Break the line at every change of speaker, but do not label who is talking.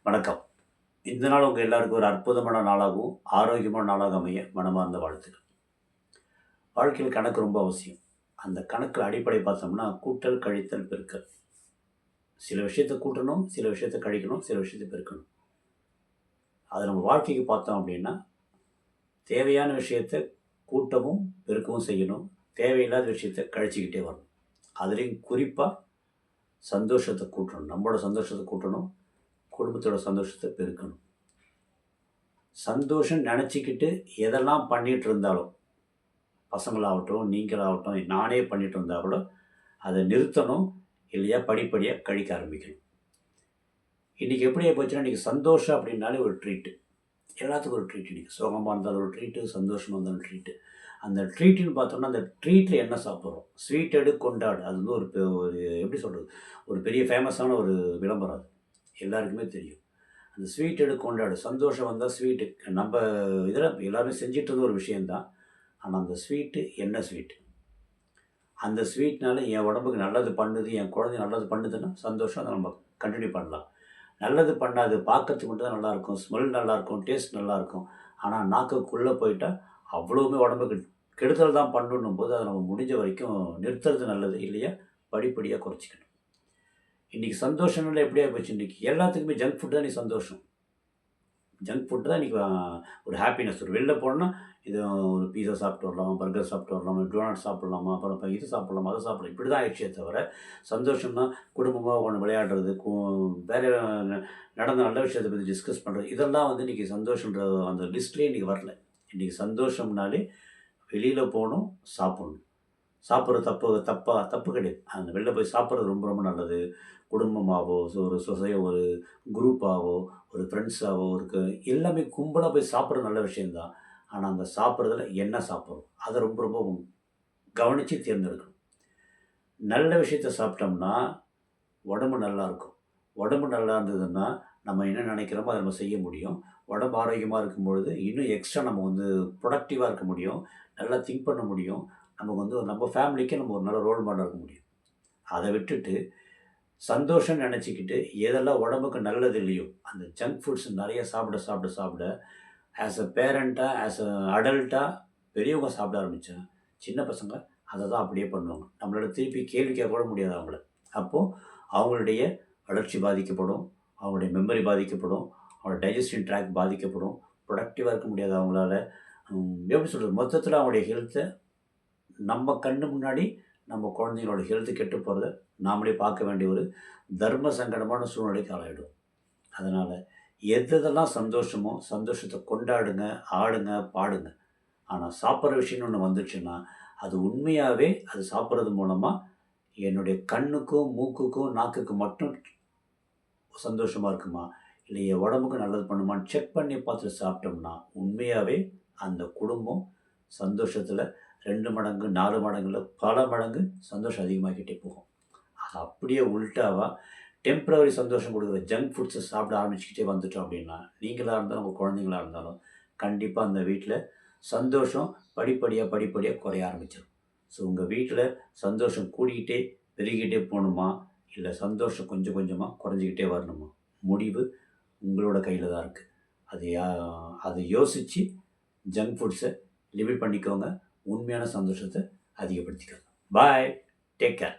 வணக்கம். இந்த நாள் உங்கள் எல்லாருக்கும் ஒரு அற்புதமான நாளாகவும் ஆரோக்கியமான நாளாக அமைய மனமார்ந்த வாழ்த்துக்கள். வாழ்க்கையில் கணக்கு ரொம்ப அவசியம். அந்த கணக்கில் அடிப்படை பார்த்தோம்னா கூட்டல், கழித்தல், பெருக்கல். சில விஷயத்தை கூட்டணும், சில விஷயத்தை கழிக்கணும், சில விஷயத்தை பெருக்கணும். அது நம்ம வாழ்க்கைக்கு பார்த்தோம் அப்படின்னா தேவையான விஷயத்தை கூட்டவும் பெருக்கவும் செய்யணும். தேவையில்லாத விஷயத்தை கழிச்சிக்கிட்டே வரணும். அதுலேயும் குறிப்பாக சந்தோஷத்தை கூட்டணும். நம்மளோட சந்தோஷத்தை கூட்டணும், குடும்பத்தோட சந்தோஷத்தை பெருக்கணும். சந்தோஷம் நினச்சிக்கிட்டு எதெல்லாம் பண்ணிகிட்டு இருந்தாலும், பசங்களாகட்டும், நீங்களாகட்டும், நானே பண்ணிகிட்டு இருந்தால் கூட அதை நிறுத்தணும். இல்லையா படிப்படியாக கழிக்க ஆரம்பிக்கணும். இன்றைக்கி எப்படி போச்சுன்னா, இன்றைக்கி சந்தோஷம் அப்படின்னாலே ஒரு ட்ரீட்டு. எல்லாத்துக்கும் ஒரு ட்ரீட். இன்றைக்கி சோகமாக இருந்தாலும் ஒரு ட்ரீட்டு, சந்தோஷமாக இருந்தாலும் ட்ரீட்டு. அந்த ட்ரீட்டுன்னு பார்த்தோம்னா, அந்த ட்ரீட்டில் என்ன சாப்பிட்றோம்? ஸ்வீட் எடு கொண்டாடு. அது வந்து ஒரு எப்படி சொல்கிறது, ஒரு பெரிய ஃபேமஸான ஒரு விளம்பரம் அது. எல்லாருக்குமே தெரியும். அந்த ஸ்வீட் எடு கொண்டாடு. சந்தோஷம் வந்தால் ஸ்வீட்டு. நம்ம இதில் எல்லோருமே செஞ்சிட்டு இருந்த ஒரு விஷயந்தான். ஆனால் அந்த ஸ்வீட்டு என்ன ஸ்வீட்டு? அந்த ஸ்வீட்னால என் உடம்புக்கு நல்லது பண்ணுது, என் குழந்தை நல்லது பண்ணுதுன்னா சந்தோஷம். அதை நம்ம கண்டினியூ பண்ணலாம். நல்லது பண்ணாது, பார்க்கறதுக்கு மட்டும் தான் நல்லாயிருக்கும், ஸ்மெல் நல்லாயிருக்கும், டேஸ்ட் நல்லாயிருக்கும். ஆனால் நாக்குக்குள்ளே போயிட்டால் அவ்வளோவுமே உடம்புக்கு கெடுதல் தான் பண்ணணும் போது அதை நம்ம முடிஞ்ச வரைக்கும் நிறுத்துறது நல்லது. இல்லையா படிப்படியாக குறைச்சிக்கணும். இன்றைக்கி சந்தோஷம்னால எப்படியா போச்சு, இன்றைக்கி எல்லாத்துக்குமே ஜங்க் ஃபுட் தான் இன்றைக்கி சந்தோஷம். ஜங்க் ஃபுட் தான் இன்றைக்கி ஒரு ஹாப்பினஸ். ஒரு வெளில போனோன்னா இது ஒரு பீஸா சாப்பிட்டு வரலாம், பர்கர் சாப்பிட்டு வரலாம், டோனட் சாப்பிட்லாமா, அப்புறம் இப்போ இது சாப்பிட்லாமா, அதை சாப்பிடலாம், இப்படி தான் ஆயிடுச்சே தவிர சந்தோஷம்னா குடும்பமாக ஒன்று விளையாடுறது, வேறு நடந்த நல்ல விஷயத்தை பற்றி டிஸ்கஸ் பண்ணுறது, இதெல்லாம் வந்து இன்றைக்கி சந்தோஷன்ற அந்த லிஸ்ட்லேயே இன்றைக்கி வரல. இன்றைக்கி சந்தோஷம்னாலே வெளியில் போகணும், சாப்பிட்ணும். சாப்பிட்றது தப்பு கிடையாது. அந்த வெளில போய் சாப்பிட்றது ரொம்ப ரொம்ப நல்லது. குடும்பமாகவோ, ஒரு குரூப்பாகவோ, ஒரு ஃப்ரெண்ட்ஸாகவோ எல்லாமே கும்பலாக போய் சாப்பிட்றது நல்ல விஷயந்தான். ஆனால் அந்த சாப்பிட்றதுல என்ன சாப்பிட்றோம், அதை ரொம்ப ரொம்ப கவனித்து தேர்ந்தெடுக்கணும். நல்ல விஷயத்த சாப்பிட்டோம்னா உடம்பு நல்லாயிருக்கும். உடம்பு நல்லா இருந்ததுன்னா நம்ம என்ன நினைக்கிறோமோ அதை நம்ம செய்ய முடியும். உடம்பு ஆரோக்கியமாக இருக்கும்பொழுது இன்னும் எக்ஸ்ட்ரா நம்ம வந்து ப்ரொடக்டிவாக இருக்க முடியும். நல்லா திங்க் பண்ண முடியும். நமக்கு வந்து நம்ம ஃபேமிலிக்கே நம்ம ஒரு நல்ல ரோல் மாடலாக இருக்க முடியும். அதை விட்டுட்டு சந்தோஷம் நினச்சிக்கிட்டு எதெல்லாம் உடம்புக்கு நல்லது இல்லையோ அந்த ஜங்க் ஃபுட்ஸ் நிறைய சாப்பிட ஆஸ் அ பேரண்ட்டாக, ஆஸ் அ அடல்ட்டாக பெரியவங்க சாப்பிட ஆரம்பித்தேன். சின்ன பசங்க அதை தான் அப்படியே பண்ணுவாங்க. நம்மளோட திருப்பி கேள்வி கேட்க கூட முடியாது அவங்கள. அப்போது அவங்களுடைய வளர்ச்சி பாதிக்கப்படும், அவங்களுடைய மெமரி பாதிக்கப்படும், அவங்களோட டைஜஸ்டிவ் ட்ராக் பாதிக்கப்படும், ப்ரொடக்டிவாக இருக்க முடியாது அவங்களால. எப்படி சொல்கிறது, மொத்தத்தில் அவங்களுடைய ஹெல்த்தை நம்ம கண்ணு முன்னாடி நம்ம குழந்தைங்களோட ஹெல்த்து கெட்டு போகிறத நாமளே பார்க்க வேண்டிய ஒரு தர்ம சங்கடமான சூழ்நிலைக்கு ஆளாயிடும். அதனால் எதெல்லாம் சந்தோஷமோ சந்தோஷத்தை கொண்டாடுங்க, ஆடுங்க, பாடுங்க. ஆனால் சாப்பிட்ற விஷயம்னு ஒன்று வந்துச்சுன்னா அது உண்மையாகவே அது சாப்பிட்றது மூலமாக என்னுடைய கண்ணுக்கும், மூக்குக்கும், நாக்குக்கு மட்டும் சந்தோஷமாக இருக்குமா, இல்லை என் உடம்புக்கு நல்லது பண்ணுமான்னு செக் பண்ணி பார்த்து சாப்பிட்டோம்னா உண்மையாகவே அந்த குடும்பம் சந்தோஷத்தில் 2 மடங்கு, 4 மடங்குல பல மடங்கு சந்தோஷம் அதிகமாகிக்கிட்டே போகும். அது அப்படியே உல்ட்டாவா டெம்பரவரி சந்தோஷம் கொடுக்குற ஜங்க் ஃபுட்ஸை சாப்பிட ஆரம்பிச்சுக்கிட்டே வந்துட்டோம் அப்படின்னா, நீங்களாக இருந்தாலும் உங்கள் குழந்தைங்களா இருந்தாலும் கண்டிப்பாக அந்த வீட்டில் சந்தோஷம் படிப்படியாக குறைய ஆரம்பிச்சிடும். ஸோ உங்கள் வீட்டில் சந்தோஷம் கூடிக்கிட்டே பெருகிக்கிட்டே போகணுமா, இல்லை சந்தோஷம் கொஞ்சம் கொஞ்சமாக குறைஞ்சிக்கிட்டே வரணுமா, முடிவு உங்களோட கையில் தான் இருக்குது. அதை யோசித்து ஜங்க் ஃபுட்ஸை லிமிட் பண்ணிக்கோங்க. உண்மையான சந்தோஷத்தை அதிகப்படுத்திக்கோங்க. பாய். Take care.